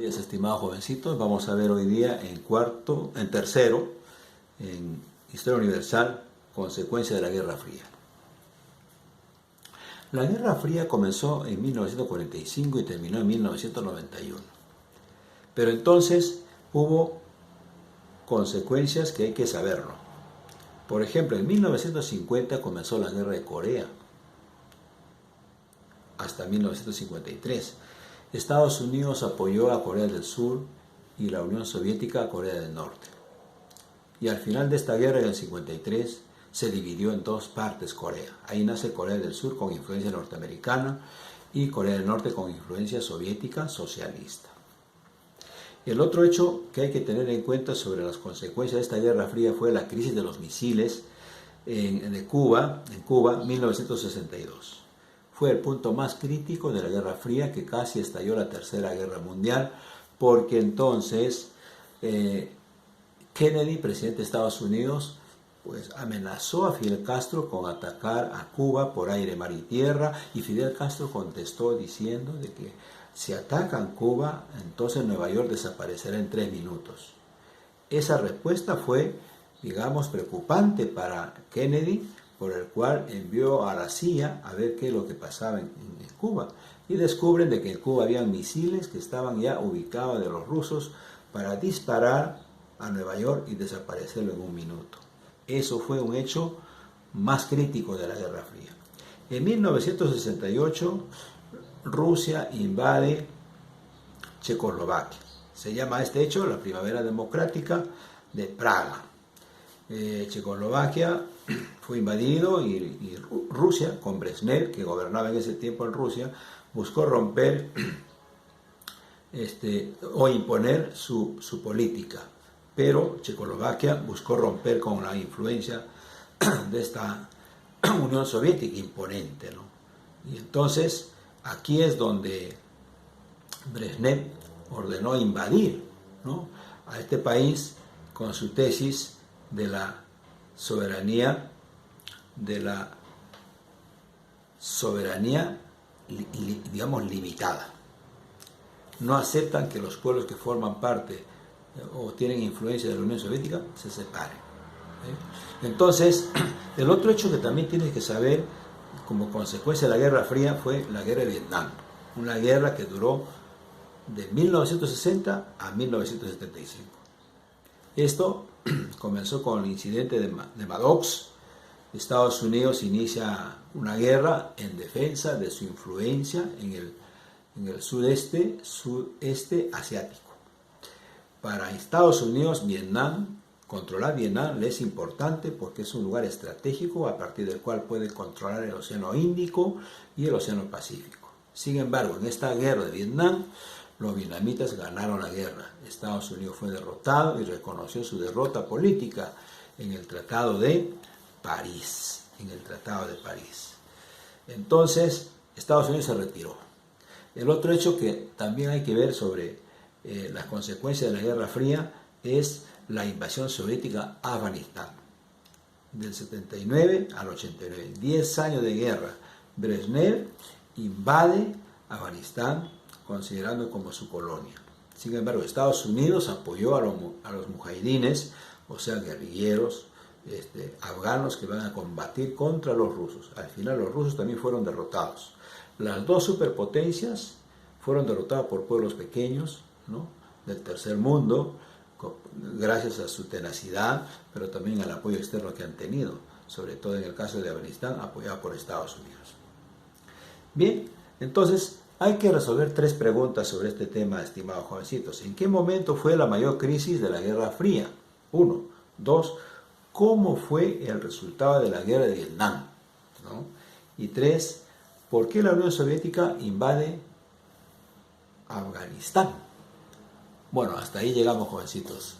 Buenos días, estimados jovencitos. Vamos a ver hoy día en tercero, en Historia Universal, consecuencia de la Guerra Fría. La Guerra Fría comenzó en 1945 y terminó en 1991. Pero entonces hubo consecuencias que hay que saberlo. Por ejemplo, en 1950 comenzó la Guerra de Corea, hasta 1953. Estados Unidos apoyó a Corea del Sur y la Unión Soviética a Corea del Norte. Y al final de esta guerra, en el 53, se dividió en dos partes Corea. Ahí nace Corea del Sur con influencia norteamericana y Corea del Norte con influencia soviética socialista. El otro hecho que hay que tener en cuenta sobre las consecuencias de esta Guerra Fría fue la crisis de los misiles en Cuba, 1962. Fue el punto más crítico de la Guerra Fría, que casi estalló la Tercera Guerra Mundial, porque entonces Kennedy, presidente de Estados Unidos, pues amenazó a Fidel Castro con atacar a Cuba por aire, mar y tierra, y Fidel Castro contestó diciendo de que si atacan Cuba, entonces Nueva York desaparecerá en 3 minutos. Esa respuesta fue, digamos, preocupante para Kennedy, por el cual envió a la CIA a ver qué es lo que pasaba en Cuba. Y descubren de que en Cuba había misiles que estaban ya ubicados de los rusos para disparar a Nueva York y desaparecerlo en 1 minuto. Eso fue un hecho más crítico de la Guerra Fría. En 1968, Rusia invade Checoslovaquia. Se llama este hecho la Primavera Democrática de Praga. Checoslovaquia fue invadido y Rusia, con Brezhnev, que gobernaba en ese tiempo en Rusia, buscó romper o imponer su política. Pero Checoslovaquia buscó romper con la influencia de esta Unión Soviética imponente, ¿no? Y entonces aquí es donde Brezhnev ordenó invadir, ¿no?, a este país con su tesis de la soberanía digamos, limitada. No aceptan que los pueblos que forman parte o tienen influencia de la Unión Soviética se separen. Entonces, el otro hecho que también tienes que saber como consecuencia de la Guerra Fría fue la Guerra de Vietnam, una guerra que duró de 1960 a 1975. Esto comenzó con el incidente de Maddox. Estados Unidos inicia una guerra en defensa de su influencia en el sudeste asiático. Para Estados Unidos, controlar Vietnam le es importante porque es un lugar estratégico a partir del cual puede controlar el Océano Índico y el Océano Pacífico. Sin embargo, en esta guerra de Vietnam, los vietnamitas ganaron la guerra. Estados Unidos fue derrotado y reconoció su derrota política en el Tratado de París. Entonces, Estados Unidos se retiró. El otro hecho que también hay que ver sobre las consecuencias de la Guerra Fría es la invasión soviética a Afganistán. Del 79 al 89, 10 años de guerra. Brezhnev invade Afganistán considerando como su colonia. Sin embargo, Estados Unidos apoyó a los mujahidines, o sea, guerrilleros afganos que van a combatir contra los rusos. Al final los rusos también fueron derrotados. Las dos superpotencias fueron derrotadas por pueblos pequeños, ¿no?, del tercer mundo, gracias a su tenacidad, pero también al apoyo externo que han tenido, sobre todo en el caso de Afganistán, apoyado por Estados Unidos. Bien, entonces hay que resolver 3 preguntas sobre este tema, estimados jovencitos. ¿En qué momento fue la mayor crisis de la Guerra Fría? 1. 2. ¿Cómo fue el resultado de la Guerra de Vietnam? ¿No? Y 3. ¿Por qué la Unión Soviética invade Afganistán? Bueno, hasta ahí llegamos, jovencitos.